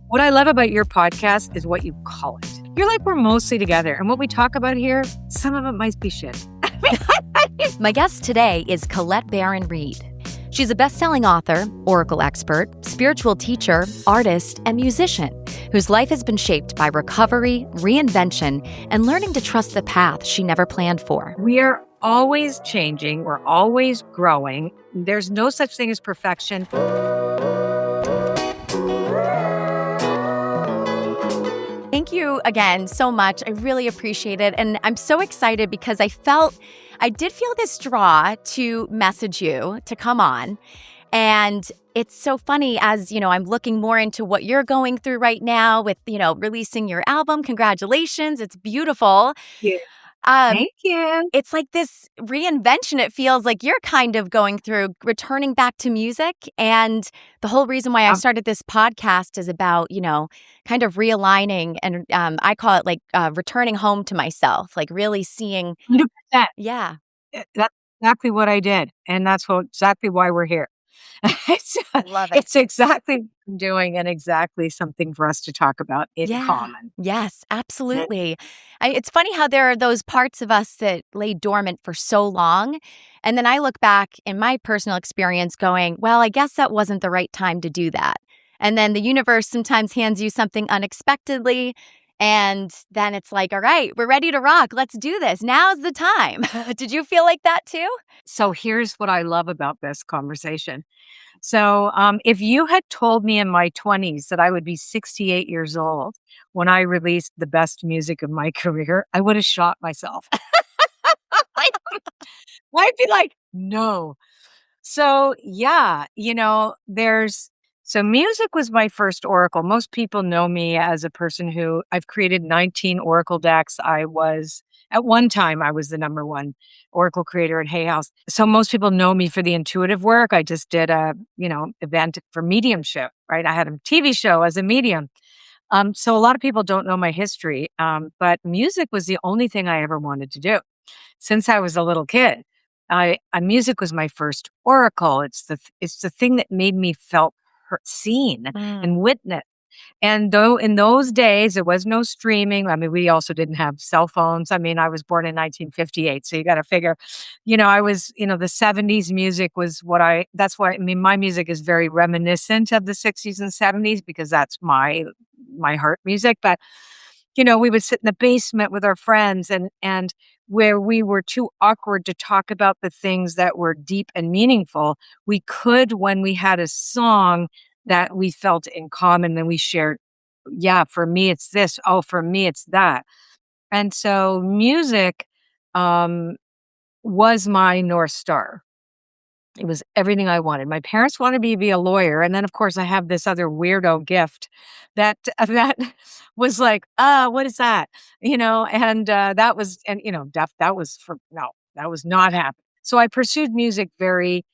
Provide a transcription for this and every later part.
What I love about your podcast is what you call it. You're like, we're mostly together. And what we talk about here, some of it might be shit. My guest today is Colette Baron-Reid. She's a best-selling author, oracle expert, spiritual teacher, artist, and musician whose life has been shaped by recovery, reinvention, and learning to trust the path she never planned for. We are always changing. We're always growing. There's no such thing as perfection. Thank you again so much. I really appreciate it. And I'm so excited because I did feel this draw to message you to come on. And it's so funny as, I'm looking more into what you're going through right now with, releasing your album. Congratulations. It's beautiful. Yeah. Thank you. It's like this reinvention. It feels like you're kind of going through returning back to music. And the whole reason why I started this podcast is about, kind of realigning. And I call it like returning home to myself, like really seeing. 100%. Yeah. That's exactly what I did. And that's exactly why we're here. Love it. It's exactly what I'm doing and exactly something for us to talk about in common. Yes, absolutely. It's funny how there are those parts of us that lay dormant for so long. And then I look back in my personal experience going, well, I guess that wasn't the right time to do that. And then the universe sometimes hands you something unexpectedly. And then it's like, all right, we're ready to rock. Let's do this. Now's the time. Did you feel like that too? So here's what I love about this conversation. So if you had told me in my 20s that I would be 68 years old when I released the best music of my career, I would have shot myself. I'd be like, no. So yeah, so music was my first oracle. Most people know me as a person who I've created 19 oracle decks. At one time, I was the number one oracle creator at Hay House. So most people know me for the intuitive work. I just did a, event for mediumship, right? I had a TV show as a medium. So a lot of people don't know my history, but music was the only thing I ever wanted to do since I was a little kid. Music was my first oracle. It's the thing that made me felt seen and witnessed. And though in those days there was no streaming, I mean, we also didn't have cell phones. I mean, I was born in 1958, so you got to figure, I was, the 70s music was that's why, my music is very reminiscent of the 60s and 70s because that's my heart music. But, we would sit in the basement with our friends and where we were too awkward to talk about the things that were deep and meaningful, we could, when we had a song that we felt in common, then we shared, yeah, for me, it's this. Oh, for me, it's that. And so music was my North Star. It was everything I wanted. My parents wanted me to be a lawyer. And then, of course, I have this other weirdo gift that was like, what is that? That was, that was not happening. So I pursued music very,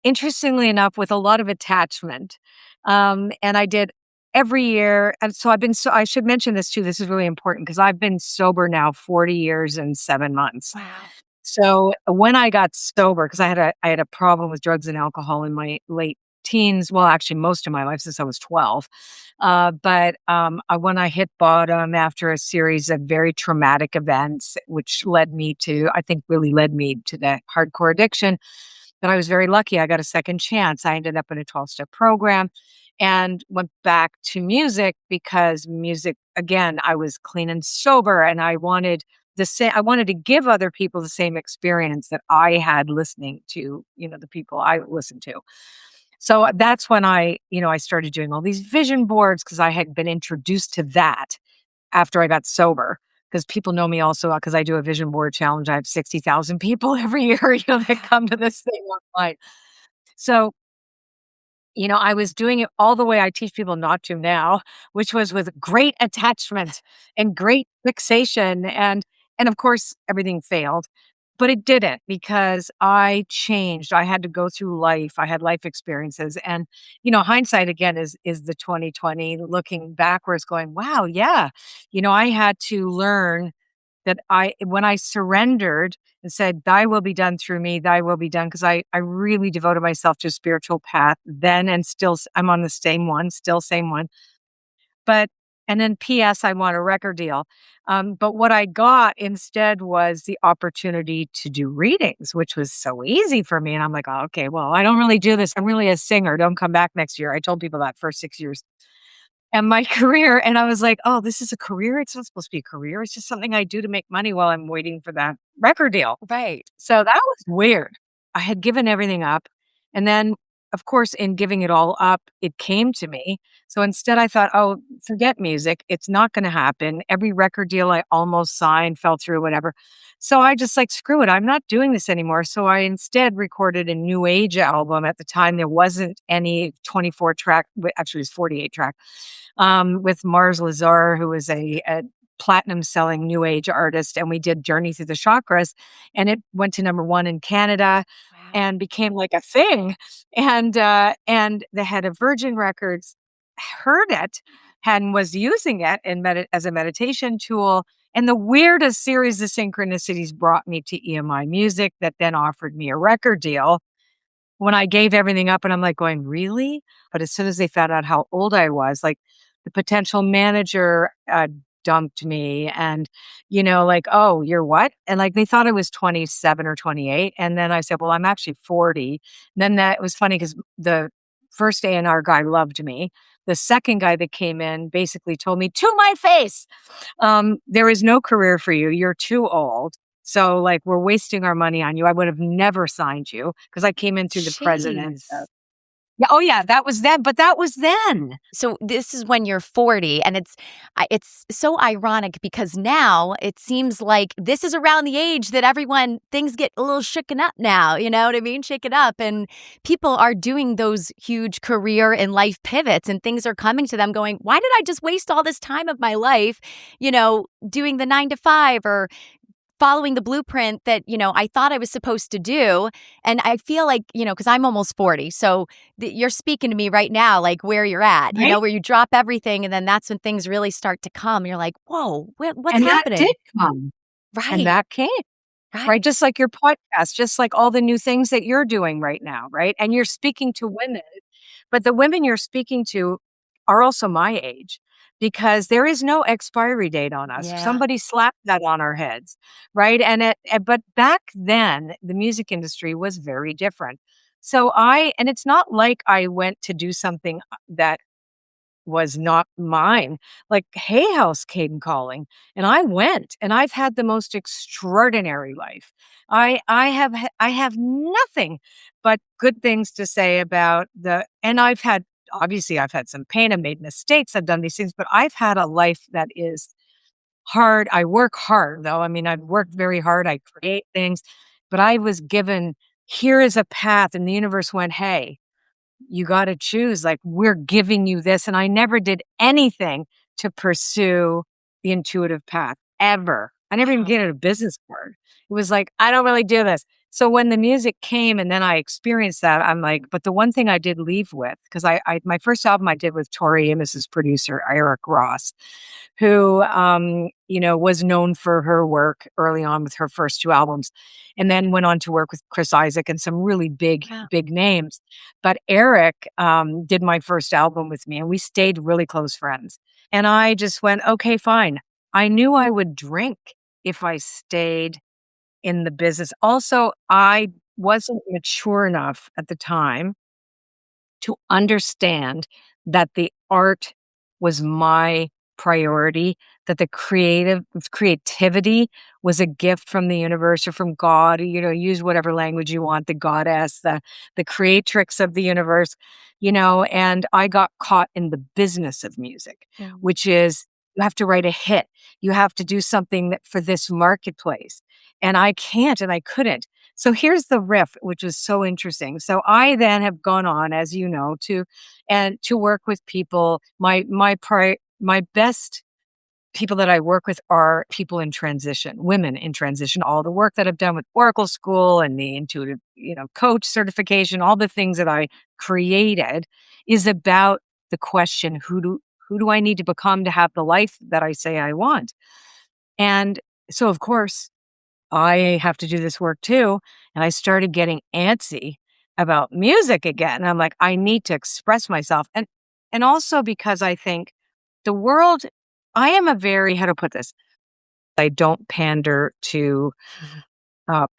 interestingly enough, with a lot of attachment. And I did every year. And so I should mention this too. This is really important because I've been sober now 40 years and 7 months. Wow. So when I got sober, because I had a problem with drugs and alcohol in my late teens, well, actually most of my life since I was 12. But when I hit bottom after a series of very traumatic events, which really led me to the hardcore addiction, but I was very lucky. I got a second chance. I ended up in a 12-step program and went back to music because music, again, I was clean and sober and I wanted to give other people the same experience that I had listening to, the people I listened to. So that's when I started doing all these vision boards because I had been introduced to that after I got sober. Because people know me also because I do a vision board challenge. I have 60,000 people every year, that come to this thing online. So, I was doing it all the way I teach people not to now, which was with great attachment and great fixation. And of course, everything failed. But it didn't because I changed. I had to go through life. I had life experiences. And, hindsight again is the 2020 looking backwards going, wow, yeah. I had to learn that when I surrendered and said, "Thy will be done through me, thy will be done," because I really devoted myself to a spiritual path then, and still I'm on the same one, still same one. But and then PS, I want a record deal. But what I got instead was the opportunity to do readings, which was so easy for me. And I'm like, oh, okay, well, I don't really do this. I'm really a singer. Don't come back next year. I told people that for 6 years. And my career, and I was like, oh, this is a career. It's not supposed to be a career. It's just something I do to make money while I'm waiting for that record deal. Right. So that was weird. I had given everything up. And then, of course, in giving it all up, it came to me. So instead, I thought, oh, forget music. It's not going to happen. Every record deal I almost signed fell through, whatever. So I just like, screw it. I'm not doing this anymore. So I instead recorded a new age album. At the time, there wasn't any 24 track, actually, it was 48 track, with Mars Lazar, who was a platinum selling new age artist. And we did Journey Through the Chakras, and it went to #1 in Canada Wow. and became like a thing. And the head of Virgin Records heard it and was using it as a meditation tool. And the weirdest series of synchronicities brought me to EMI Music, that then offered me a record deal when I gave everything up. And I'm like going, really? But as soon as they found out how old I was, like the potential manager dumped me, and, like, oh, you're what? And like they thought I was 27 or 28. And then I said, well, I'm actually 40. And then that was funny because the first A&R guy loved me. The second guy that came in basically told me to my face, there is no career for you. You're too old. So, like, we're wasting our money on you. I would have never signed you because I came in through the president. Jeez. Yeah. Oh, yeah. That was then. But that was then. So this is when you're 40, and it's so ironic because now it seems like this is around the age that everyone things get a little shaken up now, you know what I mean? Shaken up, and people are doing those huge career and life pivots, and things are coming to them going, "Why did I just waste all this time of my life, doing the 9 to 5 or following the blueprint that, I thought I was supposed to do?" And I feel like, because I'm almost 40. So you're speaking to me right now, like where you're at, Right. where you drop everything and then that's when things really start to come. You're like, whoa, what's And that happening? did come. And Right. that came. Right. Right? Just like your podcast, just like all the new things that you're doing right now, right? And you're speaking to women, but the women you're speaking to are also my age, because there is no expiry date on us. Yeah. Somebody slapped that on our heads, right? But back then, the music industry was very different. And it's not like I went to do something that was not mine. Like Hay House came calling, and I went, and I've had the most extraordinary life. I have nothing but good things to say about and I've had some pain, I've made mistakes, I've done these things, but I've had a life that is hard. I work hard though. I mean, I've worked very hard. I create things, but I was given, here is a path, and the universe went, hey, you gotta choose, like, we're giving you this, and I never did anything to pursue the intuitive path, ever. I never even Wow. gave it a business card. It was like, I don't really do this. So when the music came and then I experienced that, I'm like, but the one thing I did leave with, because I my first album I did with Tori Amos's producer, Eric Ross, who, was known for her work early on with her first 2 albums, and then went on to work with Chris Isaak and some really big, Wow. big names. But Eric, did my first album with me, and we stayed really close friends. And I just went, "Okay, fine." I knew I would drink if I stayed in the business. Also, I wasn't mature enough at the time to understand that the art was my priority, that the creativity was a gift from the universe or from God, use whatever language you want, the goddess, the creatrix of the universe, and I got caught in the business of music, Mm. which is, you have to write a hit. You have to do something for this marketplace. And I can't, and I couldn't. So here's the riff, which was so interesting. So I then have gone on, as you know, to work with people. My best people that I work with are people in transition, women in transition. All the work that I've done with Oracle School and the intuitive, coach certification, all the things that I created is about the question, who do I need to become to have the life that I say I want? And So of course, I have to do this work too. And I started getting antsy about music again. And I'm like, I need to express myself. And also because I think the world, I am a very, how to put this, I don't pander to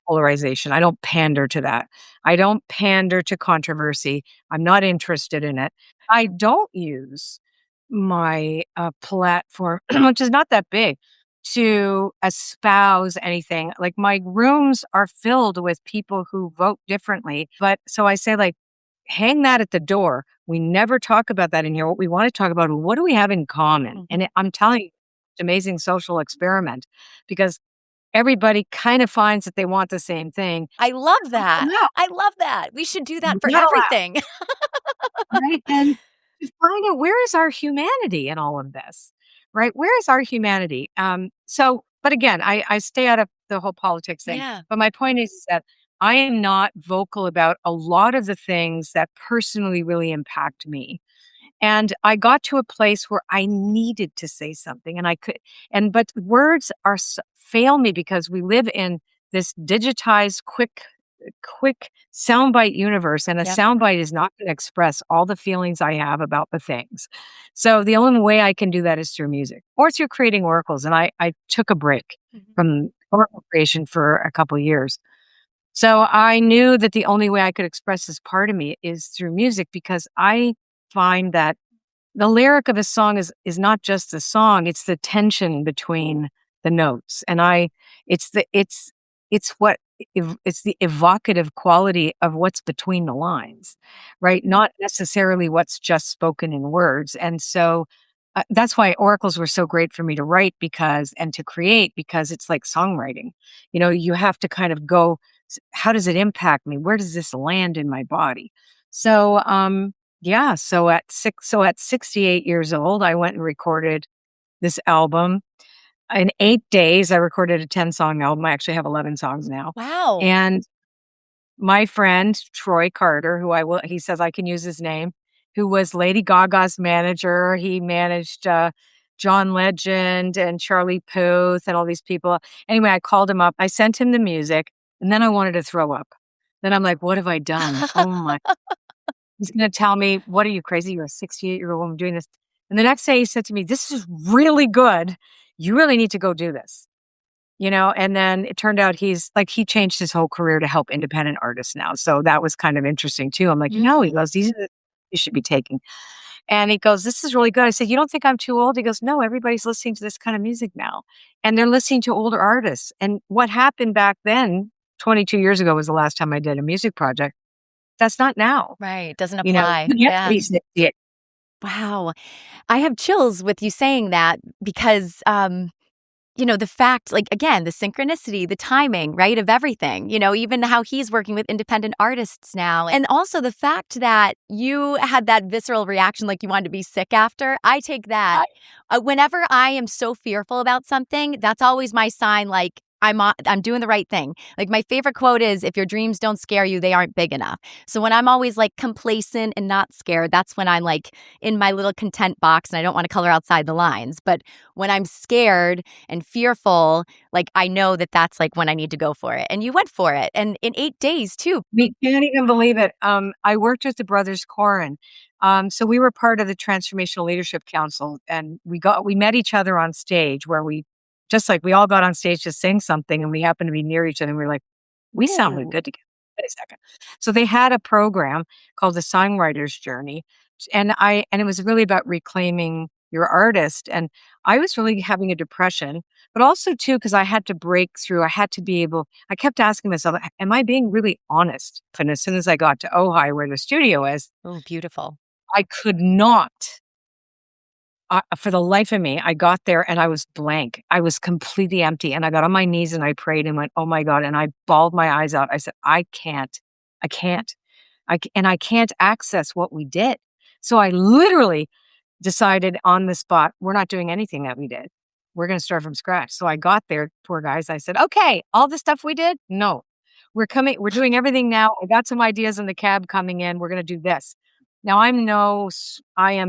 polarization. I don't pander to that. I don't pander to controversy. I'm not interested in it. I don't use my platform, which is not that big, to espouse anything. Like my rooms are filled with people who vote differently. But so I say, like, hang that at the door. We never talk about that in here. What we want to talk about is what do we have in common? Mhm. And I'm telling you, it's an amazing social experiment because everybody kind of finds that they want the same thing. I love that. Yeah, I love that. We should do that you for gotta laugh, everything. right? And to find out where is our humanity in all of this, right? Where is our humanity? But again, I stay out of the whole politics thing. Yeah. But my point is that I am not vocal about a lot of the things that personally really impact me. And I got to a place where I needed to say something and I could but words fail me because we live in this digitized quick soundbite universe and a Yep. soundbite is not going to express all the feelings I have about the things. So the only way I can do that is through music or through creating oracles and I took a break Mhm. from oracle creation for a couple years. So I knew that the only way I could express this part of me is through music because I find that the lyric of a song is not just the song, it's the tension between the notes, and I it's the it's what it's the evocative quality of what's between the lines, right? Not necessarily what's just spoken in words, and so, that's why oracles were so great for me to write because and to create because it's like songwriting. You know, you have to kind of go, "How does it impact me? Where does this land in my body?" So, yeah, so at 68 years old, I went and recorded this album. In 8 days, I recorded a 10-song album. I actually have 11 songs now. Wow. And my friend, Troy Carter, he says I can use his name, who was Lady Gaga's manager. He managed, John Legend and Charlie Puth and all these people. Anyway, I called him up. I sent him the music, and then I wanted to throw up. Then I'm like, "What have I done? Oh my." He's gonna tell me, "What are you crazy? You're a 68-year-old woman doing this." And the next day he said to me, "This is really good. You really need to go do this." You know, and then it turned out he changed his whole career to help independent artists now. So that was kind of interesting too. I'm like, "No," he Mm. goes, "These are the you should be taking." And he goes, "This is really good." I said, "You don't think I'm too old?" He goes, "No, everybody's listening to this kind of music now. And they're listening to older artists." And what happened back then, 22 years ago was the last time I did a music project. That's not now. Right. Doesn't You know, apply. you have to Yeah. be 68. Wow. I have chills with you saying that because, the fact, like, again, the synchronicity, the timing, right, of everything, even how he's working with independent artists now. And also the fact that you had that visceral reaction, like you wanted to be sick after. I take that. Whenever I am so fearful about something, that's always my sign, like, I'm doing the right thing. Like my favorite quote is, if your dreams don't scare you, they aren't big enough. So when I'm always like complacent and not scared, that's when I'm like in my little content box and I don't want to color outside the lines. But when I'm scared and fearful, like I know that that's like when I need to go for it. And you went for it. And in 8 days too. We can't even believe it. I worked with the Brothers Corin. So we were part of the Transformational Leadership Council, and we met each other on stage where we all got on stage to sing something, and we happened to be near each other, and we were like, "We sounded Ooh. good together." Wait a second. So they had a program called the Songwriter's Journey, and it was really about reclaiming your artist, and I was really having a depression, but also too because I had to break through. I kept asking myself, "Am I being really honest?" And as soon as I got to Ojai, where the studio is, Oh, beautiful. I could not. For the life of me, I got there and I was blank. I was completely empty. And I got on my knees and I prayed and went, "Oh my God." And I bawled my eyes out. I said, "I can't. I can't. And I can't access what we did." So I literally decided on the spot, we're not doing anything that we did. We're going to start from scratch. So I got there, poor guys. I said, "Okay, all the stuff we did, no. We're doing everything now. I got some ideas in the cab coming in. We're going to do this." Now I am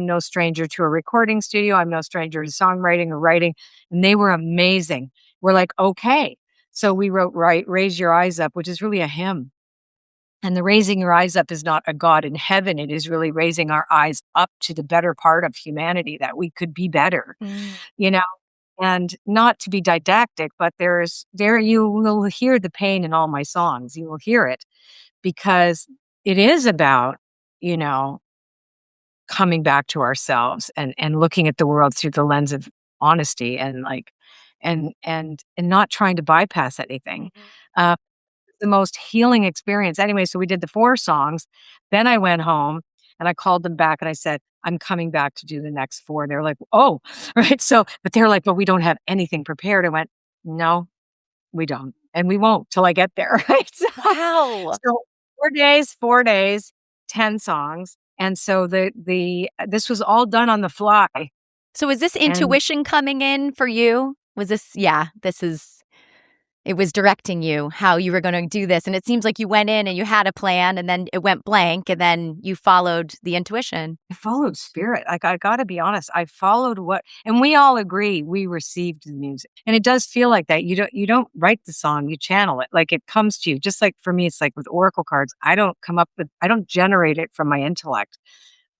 no stranger to a recording studio. I'm no stranger to songwriting or writing, and they were amazing. we're like, okay. So we wrote Raise Your Eyes Up, which is really a hymn. And the raising your eyes up is not a God in heaven. It is really raising our eyes up to the better part of humanity, that we could be better, Mm. you know? And not to be didactic, but there you will hear the pain in all my songs. You will hear it because it is about, you know, coming back to ourselves and looking at the world through the lens of honesty and like and not trying to bypass anything. Mhm. Uh, the most healing experience. Anyway, so we did the 4 songs. Then I went home and I called them back and I said, "I'm coming back to do the next 4." They're like, "Oh," right? So, but they're like, "But we don't have anything prepared." I went, "No, we don't, and we won't till I get there." Right? Wow. So 4 days, 10 songs, and so this was all done on the fly, So is this and intuition coming in for you? Was this yeah, this is it was directing you how you were gonna do this, and it seems like you went in and you had a plan, and then it went blank, and then you followed the intuition. I followed spirit. Like, I gotta be honest, I followed what and we all agree we received the music. And it does feel like that. You don't write the song, you channel it. Like, it comes to you. Just like for me, it's like with oracle cards. I don't generate it from my intellect.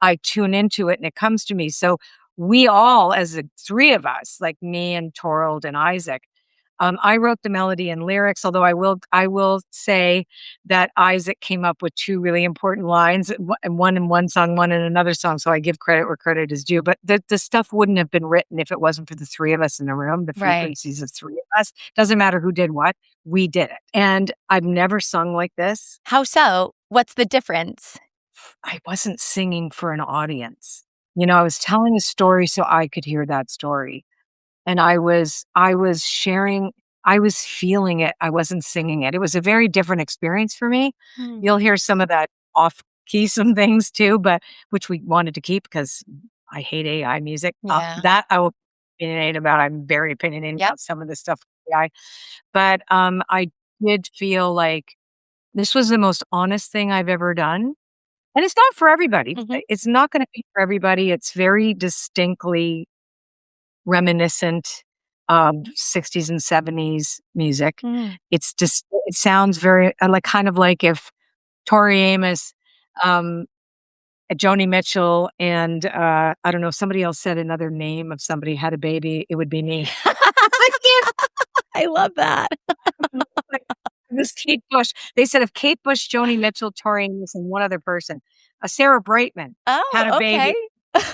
I tune into it and it comes to me. So we all, as the 3 of us, like me and Torald and Isaac, I wrote the melody and lyrics, although I will say that Isaac came up with 2 really important lines, one in one song, one in another song, so I give credit where credit is due, but the stuff wouldn't have been written if it wasn't for the 3 of us in the room, the Right. frequencies of 3 of us. Doesn't matter who did what, we did it, and I've never sung like this. How so? What's the difference? I wasn't singing for an audience. I was telling a story so I could hear that story. And I was sharing, I was feeling it, I wasn't singing it. It was a very different experience for me. Hmm. You'll hear some of that off key some things too, but which we wanted to keep because I hate AI music. Yeah. That I will be opinionated about. I'm very opinionated Yep. about some of the stuff with AI. But, I did feel like this was the most honest thing I've ever done. And it's not for everybody. Mhm. It's not gonna be for everybody. It's very distinctly reminiscent of 60s and 70s music. Mm. It sounds very, like, kind of like if Tori Amos, um, Joni Mitchell, and, I don't know, somebody else said another name of somebody had a baby, it would be me. I can't I love that. like, this Kate Bush. They said if Kate Bush, Joni Mitchell, Tori Amos, and one other person, Sarah Brightman had a Oh, okay. baby.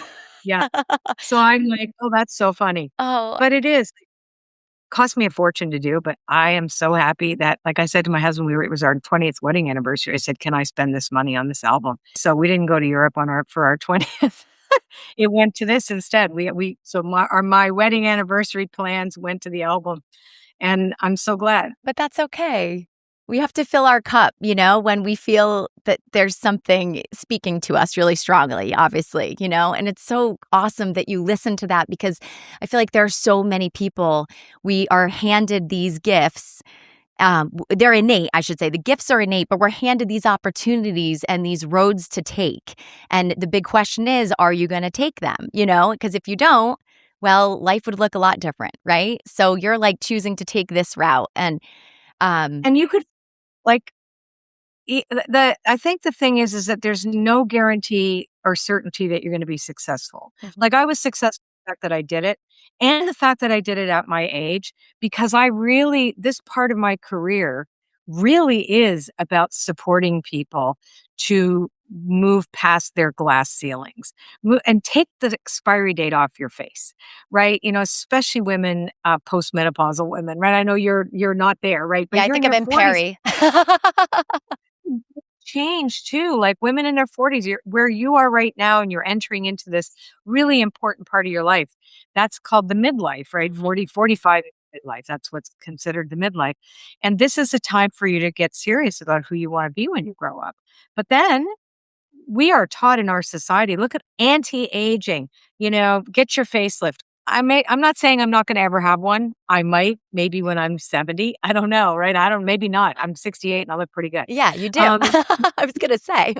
Yeah. So I'm like, "Oh, that's so funny." Oh, But it is. Cost me a fortune to do, but I am so happy that, like I said to my husband, it was our 20th wedding anniversary. I said, "Can I spend this money on this album?" So we didn't go to Europe for our 20th. It went to this instead. We so my wedding anniversary plans went to the album, and I'm so glad. but that's okay. We have to fill our cup, you know, when we feel that there's something speaking to us really strongly, obviously, you know? And it's so awesome that you listen to that because I feel like there are so many people, we are handed these gifts. They're innate, I should say. The gifts are innate, but we're handed these opportunities and these roads to take. And the big question is, are you going to take them? You know, because if you don't, well, life would look a lot different, right? So you're like choosing to take this route. And um, And you could, like, the I think the thing is that there's no guarantee or certainty that you're gonna be successful. Mhm. Like, I was successful in the fact that I did it, and the fact that I did it at my age, because I really this part of my career really is about supporting people to move past their glass ceilings, and take the expiry date off your face, right? Especially women, postmenopausal women, right? I know you're not there, right? But yeah, I you're in think I'm your in 40s. Perry. Change too, like women in their 40s, where you are right now, and you're entering into this really important part of your life. That's called the midlife, right? Mhm. 40, 45 is midlife. That's what's considered the midlife. And this is a time for you to get serious about who you want to be when you grow up. But then we are taught in our society, look at anti-aging, get your facelift. I'm not saying I'm not going to ever have one. I might, maybe when I'm 70. I don't know, right? Maybe not. I'm 68 and I look pretty good. Yeah, you do. Um, I was going to say.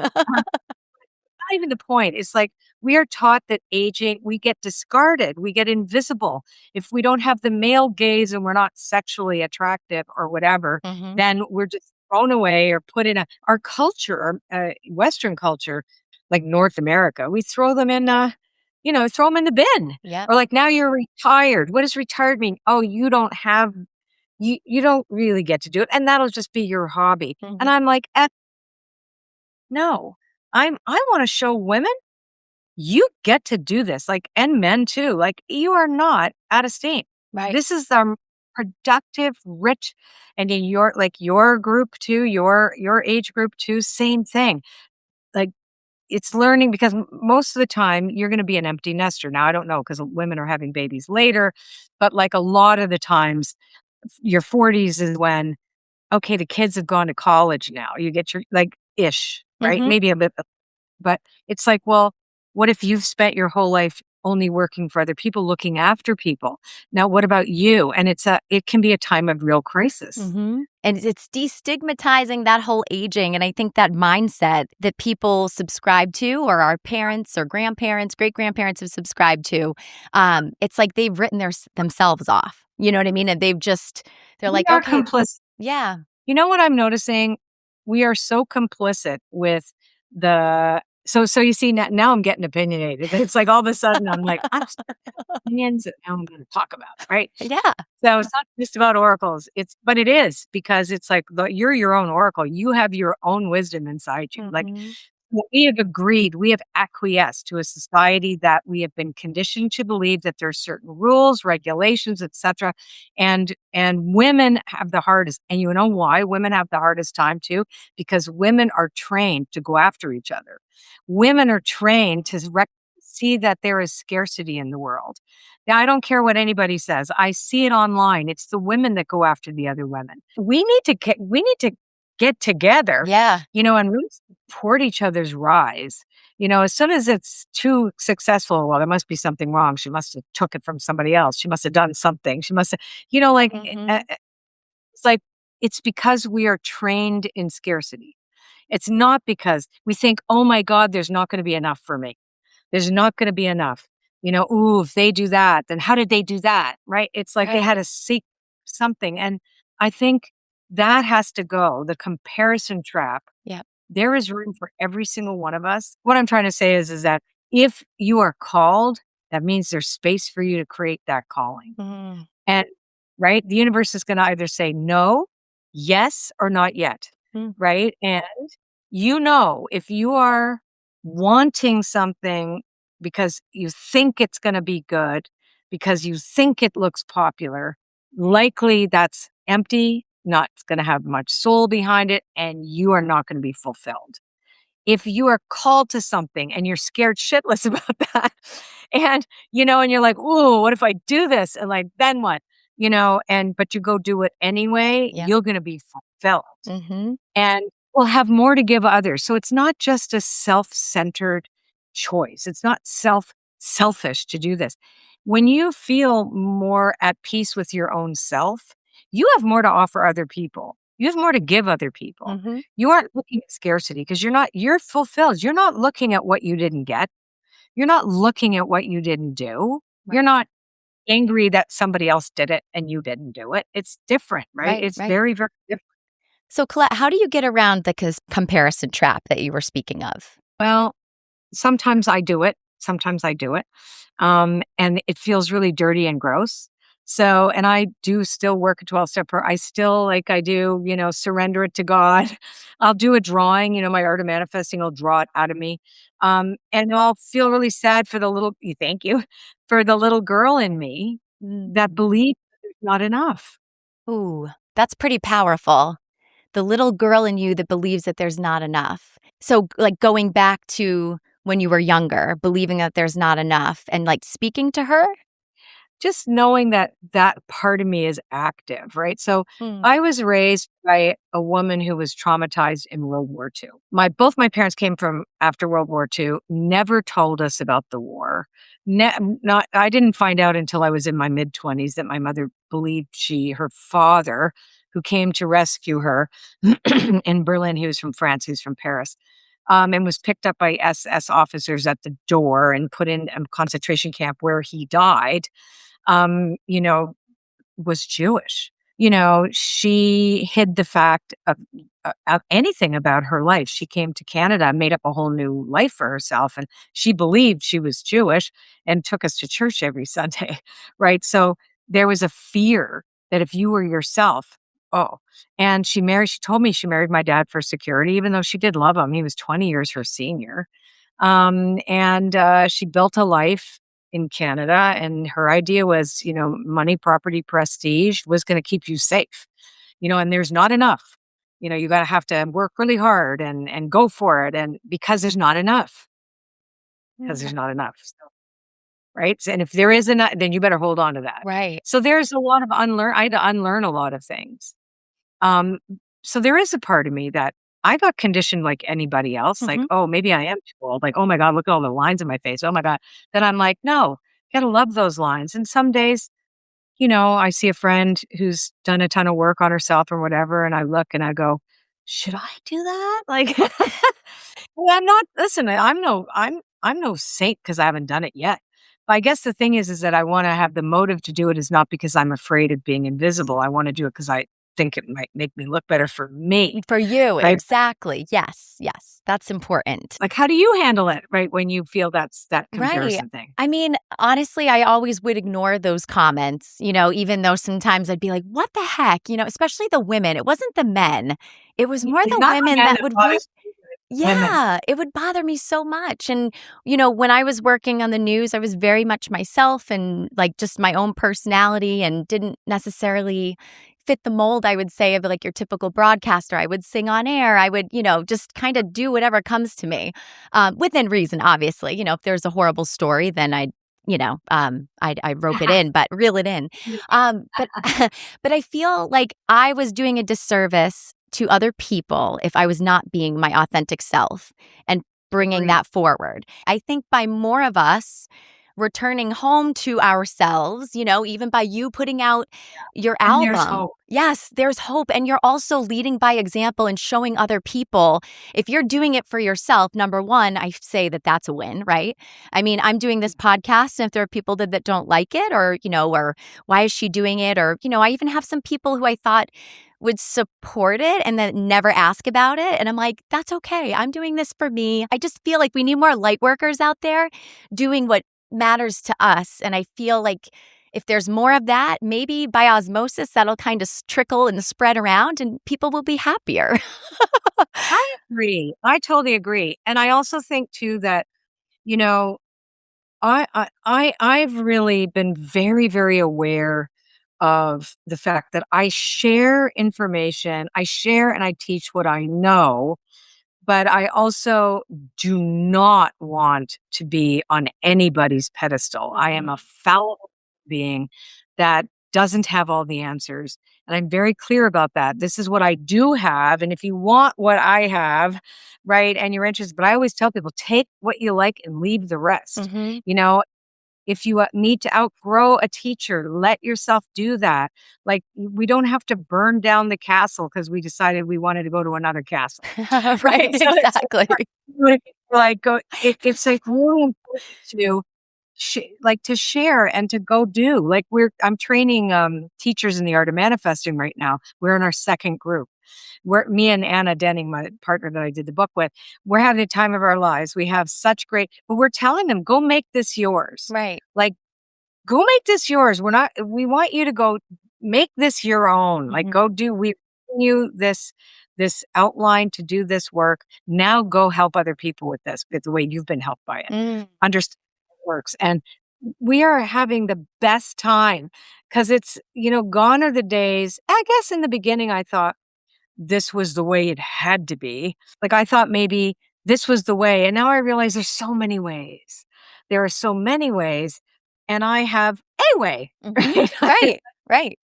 not even the point. It's like we are taught that aging, we get discarded, we get invisible. If we don't have the male gaze and we're not sexually attractive or whatever, Mhm. then we're just thrown away or put in our culture, Western culture, like North America, we throw them in, throw them in the bin. Yep. Or like, now you're retired. What does retired mean? Oh, you don't really get to do it, and that'll just be your hobby. And Mhm. I'm like, no, I wanna show women, you get to do this, like, and men too, like, you are not out of steam. Right. This is, productive, rich, and in your group too, your age group too, same thing. Like, it's learning because most of the time you're gonna be an empty nester. Now, I don't know because women are having babies later, but, like, a lot of the times, your 40s is when, okay, the kids have gone to college now. You get your like, ish, right? Mhm. Maybe a bit, but it's like, well, what if you've spent your whole life only working for other people, looking after people? Now, what about you? And it can be a time of real crisis. Mhm. And it's destigmatizing that whole aging, and I think that mindset that people subscribe to or our parents or grandparents, great-grandparents have subscribed to, it's like they've written themselves off. You know what I mean? And they're We like, are "Okay." complicit. Yeah. You know what I'm noticing? We are so complicit with the so you see, now I'm getting opinionated. It's like all of a sudden I'm like, I'm opinions that now I'm gonna talk about, right? Yeah. So it's not just about oracles. But it is because it's like you're your own oracle. You have your own wisdom inside you. Like, Mhm. what we have agreed, we have acquiesced to a society that we have been conditioned to believe that there's certain rules, regulations, etc. And women have the hardest. And you know why women have the hardest time too? Because women are trained to go after each other. Women are trained to see that there is scarcity in the world. Now, I don't care what anybody says. I see it online. It's the women that go after the other women. We need to get together, Yeah. and really support each other's rise. As soon as it's too successful, well, there must be something wrong. She must have took it from somebody else. She must have done something. She must have, like, Mhm. it's like, it's because we are trained in scarcity. It's not because we think, oh my God, there's not going to be enough for me. There's not gonna be enough. Ooh, if they do that, then how did they do that, right? It's like they Right. had to seek something, and I think that has to go, the comparison trap. Yep. There is room for every single one of us. What I'm trying to say is that if you are called, that means there's space for you to create that calling. Mhm. And right, the universe is gonna either say no, yes, or not yet, Mm. right? And if you are wanting something because you think it's gonna be good, because you think it looks popular, likely that's empty, not gonna have much soul behind it, and you are not gonna be fulfilled. If you are called to something and you're scared shitless about that, and you're like, "Ooh, what if I do this?" And like, "Then what?" But you go do it anyway, Yep. you're gonna be fulfilled Mhm. and will have more to give others. So it's not just a self-centered choice. It's not selfish to do this. When you feel more at peace with your own self, you have more to offer other people. You have more to give other people. Mhm. You aren't looking at scarcity because you're fulfilled. You're not looking at what you didn't get. You're not looking at what you didn't do. Right. You're not angry that somebody else did it and you didn't do it. It's different, right? Right. It's Right. very, very different. So, Colette, how do you get around the comparison trap that you were speaking of? Well, sometimes I do it, sometimes I do it, and it feels really dirty and gross. So and I do still work a 12-step I still, like I do, surrender it to God. I'll do a drawing, my art of manifesting will draw it out of me, and I'll feel really sad for thank you, for the little girl in me that Mm. believes there's not enough. Ooh, that's pretty powerful. The little girl in you that believes that there's not enough. So, like, going back to when you were younger, believing that there's not enough and, like, speaking to her? Just knowing that that part of me is active, right? So, Mm. I was raised by a woman who was traumatized in World War II. Both my parents came from after World War II, never told us about the war. Not I didn't find out until I was in my mid-20s that my mother believed her father, who came to rescue her in Berlin, he was from France, he was from Paris, and was picked up by SS officers at the door and put in a concentration camp where he died, you know, was Jewish. She hid the fact of anything about her life. She came to Canada, made up a whole new life for herself, and she believed she was Jewish and took us to church every Sunday, right? So there was a fear that if you were yourself, oh, and she told me she married my dad for security, even though she did love him. He was 20 years her senior. And she built a life in Canada, and her idea was, money, property, prestige was going to keep you safe, and there's not enough. You got to have to work really hard and go for it. And because there's not enough, because there's not enough. So, right. And if there is enough, then you better hold on to that. Right. So there's a lot of I had to unlearn a lot of things. Um, so there is a part of me that I got conditioned like anybody else, like, Mhm. oh, maybe I am too old. Like, oh my God, look at all the lines in my face. Oh my God. Then I'm like, no, gotta love those lines. And some days, I see a friend who's done a ton of work on herself or whatever, and I look and I go, should I do that? Like, well, I'm not. Listen, I'm no saint because I haven't done it yet. But I guess the thing is that I want to have the motive to do it is not because I'm afraid of being invisible. I want to do it because I think it might make me look better for me, For you, right? exactly. Yes, yes. That's important. Like, how do you handle it, right, when you feel that Right. comparison thing? I mean, honestly, I always would ignore those comments, even though sometimes I'd be like, what the heck? Especially the women. It wasn't the men. It was more It's the not the women men that that would bothers me, it's women. yeah, it would bother me so much. And, when I was working on the news, I was very much myself and like just my own personality and didn't necessarily fit the mold, I would say, of like your typical broadcaster. I would sing on air. I would, just kind of do whatever comes to me within reason, obviously. If there's a horrible story, then I'd rope it in, but reel it in. But but I feel like I was doing a disservice to other people if I was not being my authentic self and bringing Agree. that forward. I think by more of us returning home to ourselves, even by you putting out your And there's album. hope. Yes, there's hope. And you're also leading by example and showing other people. If you're doing it for yourself, number one, I say that that's a win, right? I mean, I'm doing this podcast, and if there are people that don't like it or why is she doing it? Or, I even have some people who I thought would support it and then never ask about it. And I'm like, that's okay. I'm doing this for me. I just feel like we need more light workers out there doing what matters to us. And I feel like if there's more of that, maybe by osmosis, that'll kind of trickle and spread around and people will be happier. I agree. I totally agree. And I also think too that, you know, I've really been very, very aware of the fact that I share information, I share and I teach what I know, but I also do not want to be on anybody's pedestal. I am a fallible being that doesn't have all the answers. And I'm very clear about that. This is what I do have. And if you want what I have, right, and you're interested, but I always tell people take what you like and leave the rest. Mm-hmm. You know, if you need to outgrow a teacher, let yourself do that. Like, we don't have to burn down the castle because we decided we wanted to go to another castle, Right, right? So it's exactly. like go. It's like really important to to share and to go do. Like I'm training teachers in the art of manifesting right now. We're in our second group. We're me and Anna Denning, my partner that I did the book with, we're having the time of our lives. We have such great, but we're telling them, go make this yours. Right. Like, go make this yours. We want you to go make this your own. Like, Mhm. go do, we've given you this outline to do this work. Now go help other people with this, with the way you've been helped by it. Mm. Understand how it works. And we are having the best time because it's, gone are the days. I guess in the beginning, I thought, this was the way it had to be. Like, I thought maybe this was the way. And now I realize there's so many ways. There are so many ways. And I have a way. Mhm. Right? Right, right.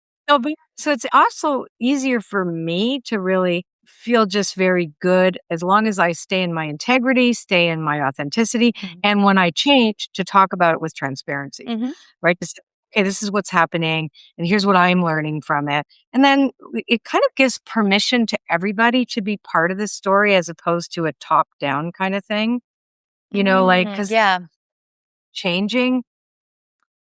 So it's also easier for me to really feel just very good as long as I stay in my integrity, stay in my authenticity. Mhm. And when I change, to talk about it with transparency, Mhm. right? To say, okay, this is what's happening, and here's what I'm learning from it. And then it kind of gives permission to everybody to be part of the story as opposed to a top down kind of thing, like, because Yeah. changing,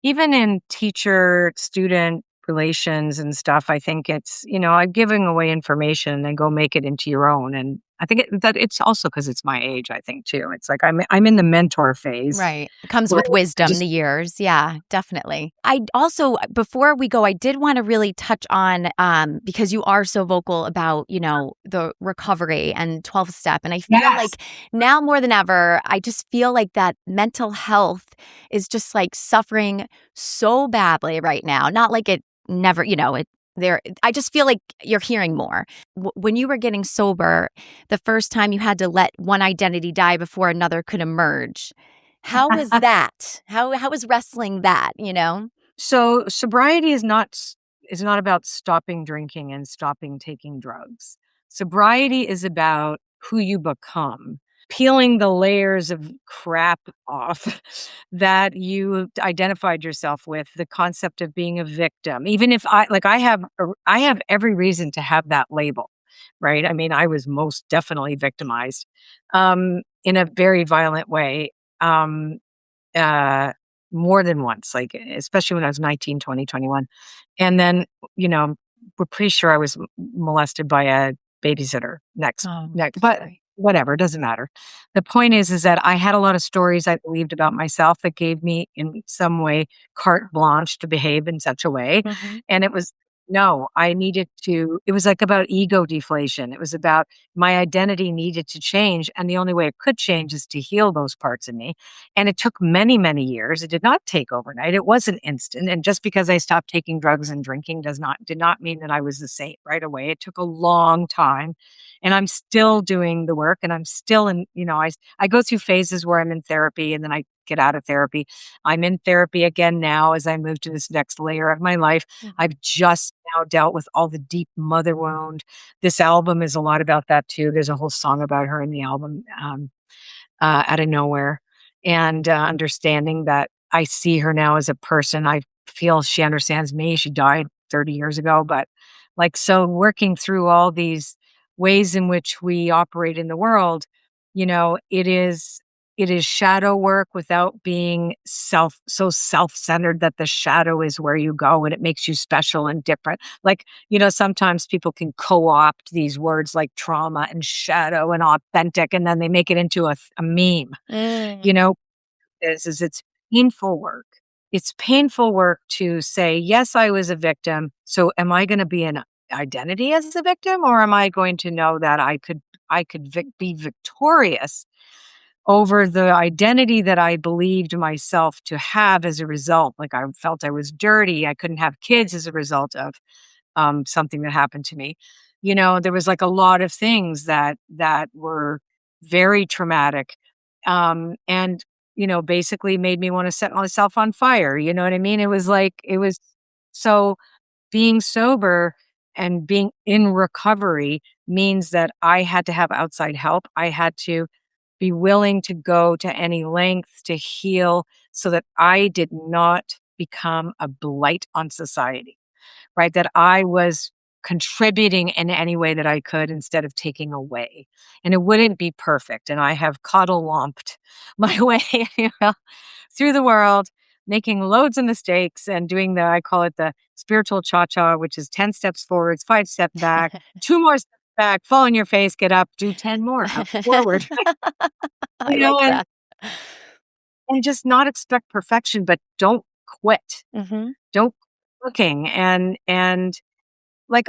even in teacher student relations and stuff, I think it's, I'm giving away information and go make it into your own. And I think that it's also because it's my age, I think too. It's like I'm in the mentor phase Right. It comes where with I wisdom, just the years. Yeah, definitely. I also, before we go, I did want to really touch on, because you are so vocal about, the recovery and 12 step. And I feel yes. like now more than ever, I just feel like that mental health is just like suffering so badly right now. Not like it never, I just feel like you're hearing more. When you were getting sober, the first time you had to let one identity die before another could emerge. How was that? How was wrestling that? So sobriety is not about stopping drinking and stopping taking drugs. Sobriety is about who you become, peeling the layers of crap off that you identified yourself with, the concept of being a victim. Even if I have every reason to have that label, right? I mean, I was most definitely victimized in a very violent way. Uh, More than once, like, especially when I was 19, 20, 21. And then, you know, we're pretty sure I was molested by a babysitter Oh, next, but sorry. whatever, it doesn't matter. The point is that I had a lot of stories I believed about myself that gave me in some way carte blanche to behave in such a way. Mhm. And it was no, I needed to, it was like about ego deflation. It was about my identity needed to change. And the only way it could change is to heal those parts of me. And it took many, many years. It did not take overnight. It wasn't instant. And just because I stopped taking drugs and drinking did not mean that I was the saint right away. It took a long time. And I'm still doing the work and I'm still in, I go through phases where I'm in therapy and then I get out of therapy. I'm in therapy again now as I move to this next layer of my life. Mhm. I've just now dealt with all the deep mother wound. This album is a lot about that too. There's a whole song about her in the album. Out of nowhere, and understanding that I see her now as a person. I feel she understands me. She died 30 years ago, but like, so working through all these ways in which we operate in the world, it is shadow work without being self-centered that the shadow is where you go and it makes you special and different. Like, sometimes people can co-opt these words like trauma and shadow and authentic, and then they make it into a meme. Mm. You know, it's painful work. It's painful work to say, yes, I was a victim. So am I going to be an identity as a victim, or am I going to know that I could be victorious over the identity that I believed myself to have as a result? Like, I felt I was dirty. I couldn't have kids as a result of something that happened to me. There was like a lot of things that were very traumatic, and basically made me want to set myself on fire. You know what I mean? It was so being sober and being in recovery means that I had to have outside help. I had to be willing to go to any lengths to heal so that I did not become a blight on society, right? That I was contributing in any way that I could instead of taking away. And it wouldn't be perfect. And I have coddle lomped my way through the world, making loads of mistakes and doing I call it the spiritual cha cha, which is 10 steps forwards, 5 steps back, two more steps back, fall on your face, get up, do 10 more, up, forward, I you like know, and, that. and just not expect perfection, but don't quit. Mhm. Don't quit looking. And like,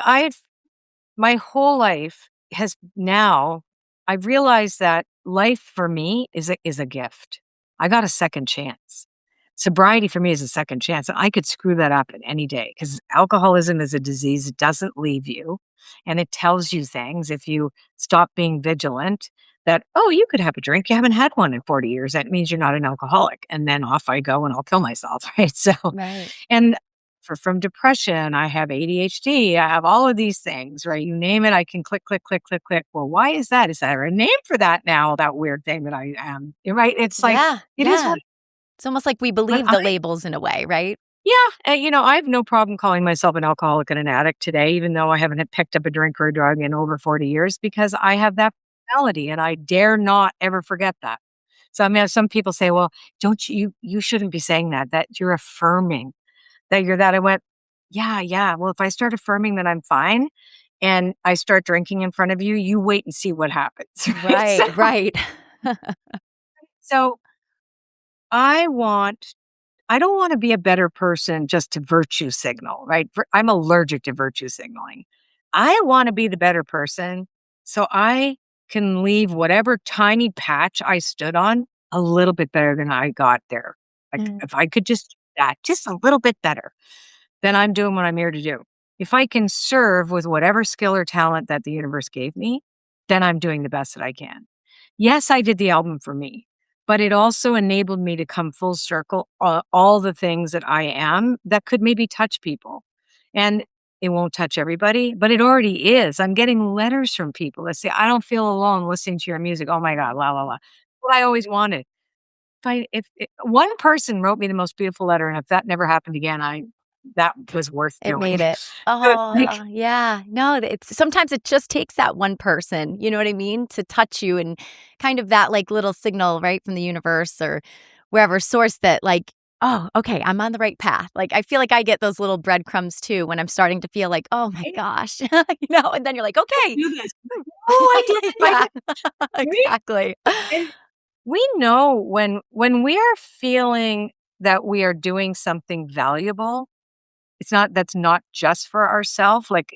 my whole life has now, I've realized that life for me is a gift. I got a second chance. Sobriety for me is a second chance, and I could screw that up at any day because alcoholism is a disease. It doesn't leave you, and it tells you things if you stop being vigilant that, oh, you could have a drink. You haven't had one in 40 years. That means you're not an alcoholic. And then off I go and I'll kill myself, right? So, Right. and from depression, I have ADHD, I have all of these things, right? You name it, I can click, click, click, click, click. Well, why is that? Is there a name for that now? That weird thing that I am, right? It's like, Yeah, it is yeah. what, It's almost like we but believe the labels in a way, right? Yeah, I have no problem calling myself an alcoholic and an addict today, even though I haven't picked up a drink or a drug in over 40 years, because I have that mentality and I dare not ever forget that. So I mean, some people say, "Well, don't you shouldn't be saying that. That you're affirming that you're that." I went, "Yeah, yeah. Well, if I start affirming that I'm fine and I start drinking in front of you, you wait and see what happens." Right? Right, right. So I want I don't wanna be a better person just to virtue signal, right? I'm allergic to virtue signaling. I wanna be the better person so I can leave whatever tiny patch I stood on a little bit better than I got there. Like, Mm, if I could just do that just a little bit better, then I'm doing what I'm here to do. If I can serve with whatever skill or talent that the universe gave me, then I'm doing the best that I can. Yes, I did the album for me, but it also enabled me to come full circle all the things that I am that could maybe touch people. And it won't touch everybody, but it already is. I'm getting letters from people that say, I don't feel alone listening to your music. Oh my God, la la la. What I always wanted. If one person wrote me the most beautiful letter, and if that never happened again, that was worth it doing. made it. So it's like, Oh, yeah. No, it's sometimes it just takes that one person, you know what I mean, to touch you and kind of that, like, little signal, right, from the universe or wherever source that, like, "Oh, okay, I'm on the right path." Like, I feel like I get those little breadcrumbs too when I'm starting to feel like, "Oh my "Hey, gosh." And then you're like, I "Okay." do this." Oh, I did it. I Yeah, did right? exactly. And we know when we are feeling that we are doing something valuable, that's not just for ourself, like,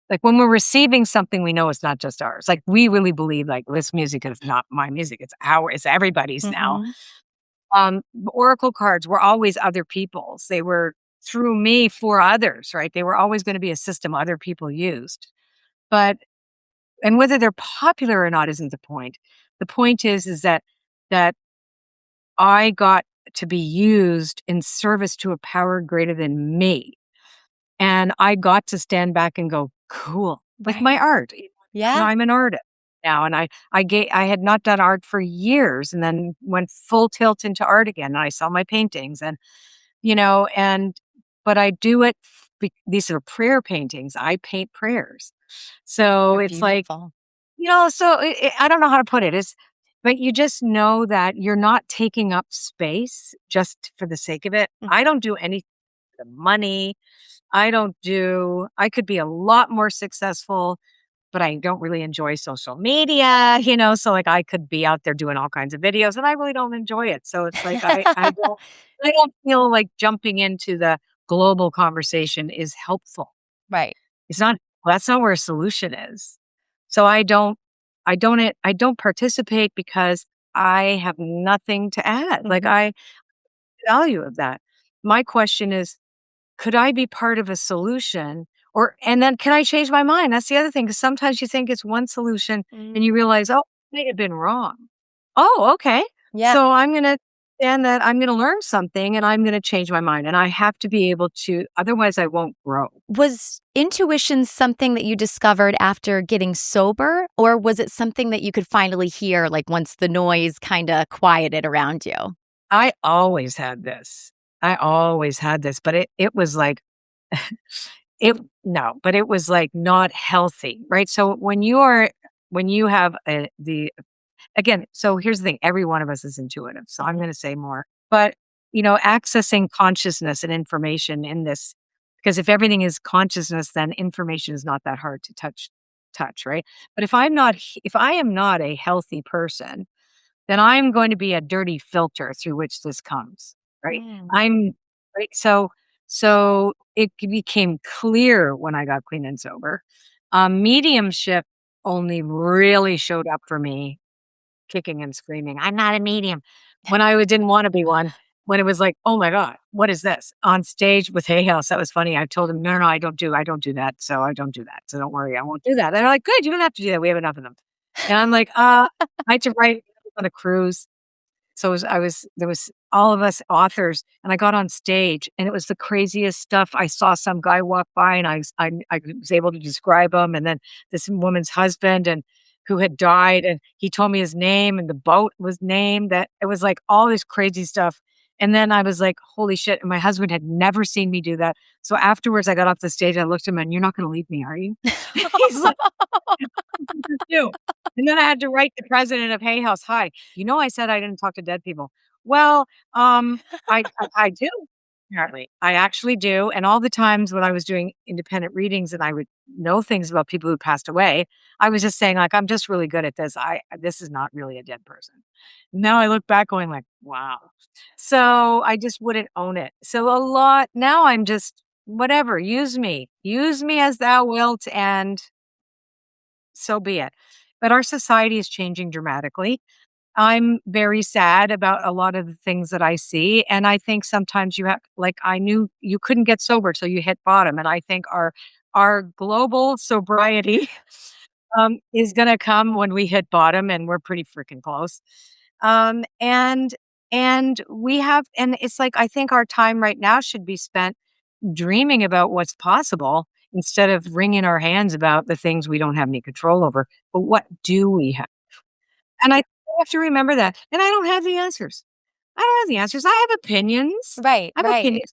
like, when we're receiving something, we know it's not just ours, like, we really believe, like, this music is not my music, it's everybody's now. Mhm. Oracle cards were always other people's, they were through me for others, right? They were always gonna be a system other people used, but and whether they're popular or not isn't the point. The point is that I got to be used in service to a power greater than me. And I got to stand back and go, "Cool." Like my Right. art, Yeah. I'm an artist now, and I had not done art for years and then went full tilt into art again, and I sell my paintings and, and but I do it these are prayer paintings. I paint prayers. So They're it's like, beautiful. so I don't know how to put it. But you just know that you're not taking up space just for the sake of it. I Mhm. don't do anything for the money. I could be a lot more successful, but I don't really enjoy social media, so like I could be out there doing all kinds of videos and I really don't enjoy it. So it's like I don't feel like jumping into the global conversation is helpful. Right. It's not that's not where a solution is. So I don't participate because I have nothing to add. Like Mhm. I value of that. My question is, could I be part of a solution? And then can I change my mind? That's the other thing. Because sometimes you think it's one solution and you Mm. realize, oh, I may have been wrong. Oh, okay. Yep. So I'm gonna and that I'm gonna learn something and I'm gonna change my mind. And I have to be able to, otherwise I won't grow. Was intuition something that you discovered after getting sober, or was it something that you could finally hear, like, once the noise kinda quieted around you? I always had this. I always had this, but it was like it no, but it was like not healthy, right? So when you have the again, so here's the thing, every one of us is intuitive, so I'm Mhm. gonna say more. But, accessing consciousness and information in this because if everything is consciousness, then information is not that hard to touch, right? But if I am not a healthy person, then I'm going to be a dirty filter through which this comes, right? Mm. I'm right. So it became clear when I got clean and sober. Mediumship only really showed up for me kicking and screaming. I'm not a medium when didn't want to be one. When it was like, oh my God, what is this on stage with Hay House? That was funny. I told him, no, no, I don't do that. So I don't do that. So don't worry, I won't do that. And they're like, good, you don't have to do that. We have enough of them. And I'm like, I had to write on a cruise. So there was all of us authors, and I got on stage, and it was the craziest stuff. I saw some guy walk by, and I was able to describe him, and then this woman's husband, and who had died, and he told me his name, and the boat was named. That it was like all this crazy stuff, And then I was like, "Holy shit," and my husband had never seen me do that. So afterwards, I got off the stage, I looked at him and, "You're not gonna leave me, are you?" He's like, "You." And then I had to write the president of Hay House, "Hi, I said I didn't talk to dead people." "Well, I do, apparently. I actually do, and all the times when I was doing independent readings and I would know things about people who passed away, I was just saying, like, "I'm just really good at this. This is not really a dead person." Now I look back going like, "Wow." So, I just wouldn't own it. So, a lot now I'm just, "Whatever, use me. Use me as thou wilt, and so be it." But our society is changing dramatically. I'm very sad about a lot of the things that I see, and I think sometimes you have like, I knew you couldn't get sober till you hit bottom, and I think our global sobriety, is gonna come when we hit bottom, and we're pretty freaking close. Um, and and it's like, I think our time right now should be spent dreaming about what's possible instead of wringing our hands about the things we don't have any control over. But what do we have? And I have to remember that, and I don't have the answers. I don't have the answers. I have opinions. Right, I have right. opinions,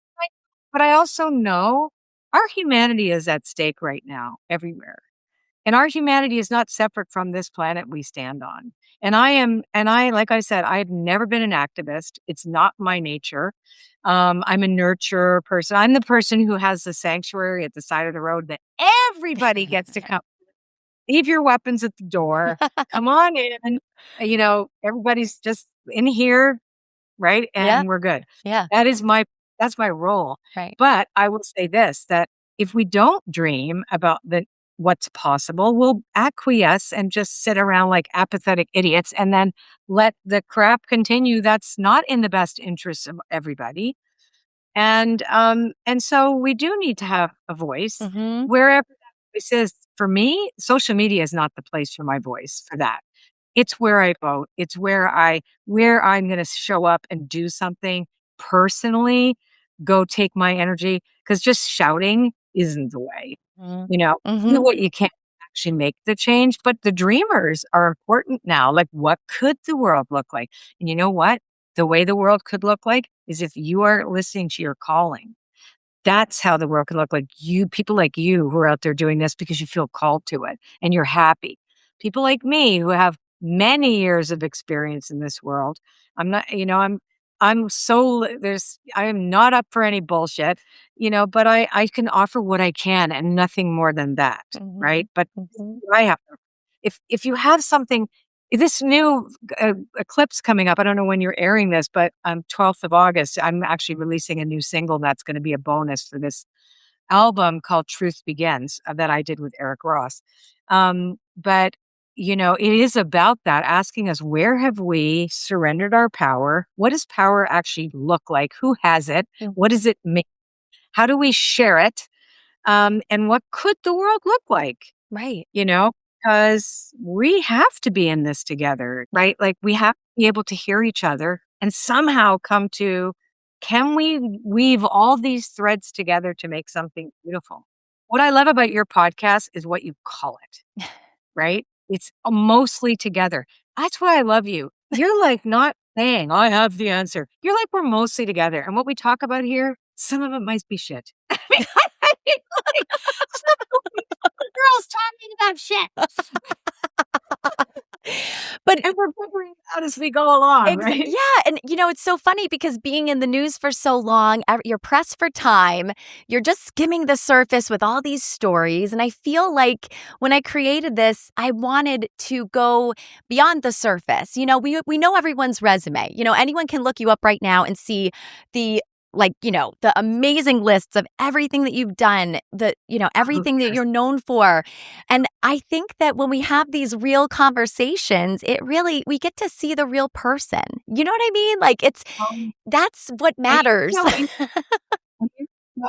but I also know our humanity is at stake right now everywhere, and our humanity is not separate from this planet we stand on. Like I said, I've never been an activist. It's not my nature. I'm a nurturer person. I'm the person who has the sanctuary at the side of the road that everybody gets to come. Leave your weapons at the door. Come on in. Everybody's just in here, right? Yeah, And we're good. yeah, That is my that's my role. right. But I will say this, that if we don't dream about what's possible, we'll acquiesce and just sit around like apathetic idiots and then let the crap continue that's not in the best interest of everybody. And so we do need to have a voice Mhm. wherever that voice is. For me, social media is not the place for my voice for that. It's where I vote. It's where I'm gonna show up and do something personally, go take my energy, because just shouting isn't the way. Mhm. You know, do Mhm. what you can to actually make the change, but the dreamers are important now. Like, what could the world look like? And you know what? The way the world could look like is if you are listening to your calling. That's how the world could look like. People like you who are out there doing this because you feel called to it and you're happy. People like me who have many years of experience in this world. I'm not, I'm so I am not up for any bullshit, but I can offer what I can and nothing more than that, right? Mhm. But Mhm. I have to. If you have something, this new eclipse coming up, I don't know when you're airing this, but 12th of August, I'm actually releasing a new single that's going to be a bonus for this album called Truth Begins that I did with Eric Ross. But it is about that, asking us, where have we surrendered our power? What does power actually look like? Who has it? What Mhm. does it mean? How do we share it? And what could the world look like? Right. You know, because we have to be in this together, right? Like, we have to be able to hear each other and somehow come to, can we weave all these threads together to make something beautiful? What I love about your podcast is what you call it, right? It's mostly together. That's why I love you. You're like not saying, I have the answer. You're like, we're mostly together. And what we talk about here, some of it might be shit. I mean, like, some of it, girls talking about shit. But And we're figuring it out as we go along, right? Yeah, and it's so funny because being in the news for so long, you're pressed for time. You're just skimming the surface with all these stories, and I feel like when I created this, I wanted to go beyond the surface. We know everyone's resume. Anyone can look you up right now and see the the amazing lists of everything that you've done, Oh, everything that yes. you're known for. And I think that when we have these real conversations, we get to see the real person. You know what I mean? Like Um, that's what and, matters.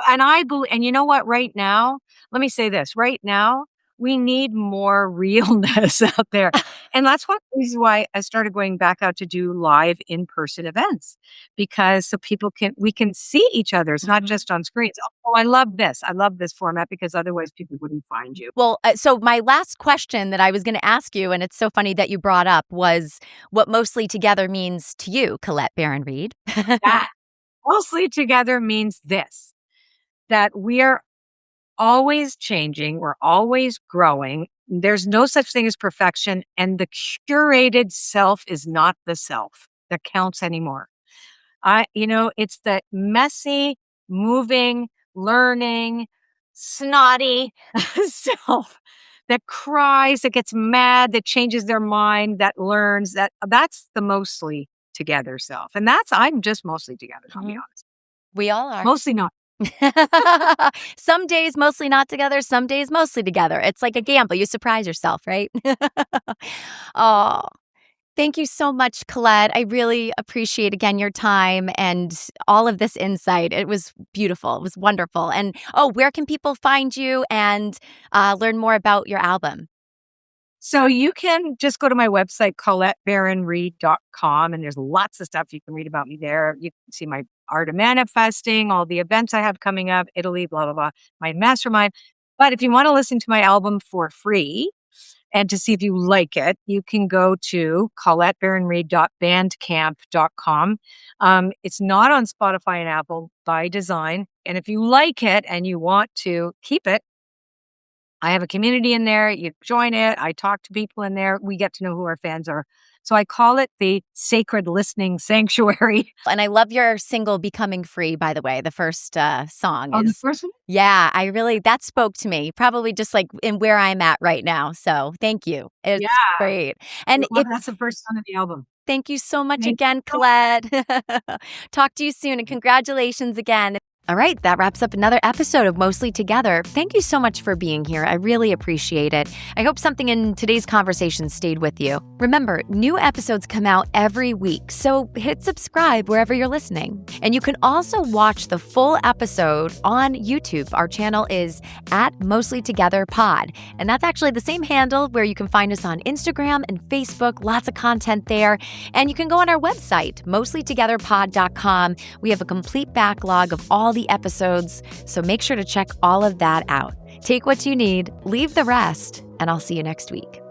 and I believe, and you know what? Right now, let me say this. Right now, we need more realness out there, and that's one reason why I started going back out to do live in person events, because so we can see each other. It's not Mhm. just on screens. Oh, I love this. I love this format because otherwise people wouldn't find you. Well, so my last question that I was going to ask you, and it's so funny that you brought up, was what mostly together means to you, Colette Baron-Reid. Mostly together means this, that we are always changing, we're always growing. There's no such thing as perfection, and the curated self is not the self that counts anymore. It's the messy, moving, learning, snotty self that cries, that gets mad, that changes their mind, that learns. That's the mostly together self. And I'm just mostly together, I'll be Mhm. honest. We all are. Mostly not. Some days mostly not together, some days mostly together. It's like a gamble. You surprise yourself, right? Oh, thank you so much, Colette. I really appreciate again your time and all of this insight. It was beautiful. It was wonderful. And where can people find you and learn more about your album? So you can just go to my website, ColetteBaron-Reid.com, and there's lots of stuff you can read about me there. You can see my art of manifesting, all the events I have coming up, Italy, blah, blah, blah, my mastermind. But if you want to listen to my album for free and to see if you like it, you can go to ColetteBaron-Reid.bandcamp.com. It's not on Spotify and Apple by design. And if you like it and you want to keep it, I have a community in there. You join it. I talk to people in there. We get to know who our fans are. So I call it the sacred listening sanctuary. And I love your single Becoming Free, by the way. The first song Oh, the is, first one? yeah, that spoke to me, probably just like in where I'm at right now. So thank you. Yeah. It's great. And Well, that's the first song of the album. thank you so much Thank again, you. Colette. Talk to you soon and congratulations again. All right, that wraps up another episode of Mostly Together. Thank you so much for being here. I really appreciate it. I hope something in today's conversation stayed with you. Remember, new episodes come out every week, so hit subscribe wherever you're listening. And you can also watch the full episode on YouTube. Our channel is @MostlyTogetherPod, and that's actually the same handle where you can find us on Instagram and Facebook. Lots of content there. And you can go on our website, mostlytogetherpod.com. We have a complete backlog of all the episodes, so make sure to check all of that out. Take what you need, leave the rest, and I'll see you next week.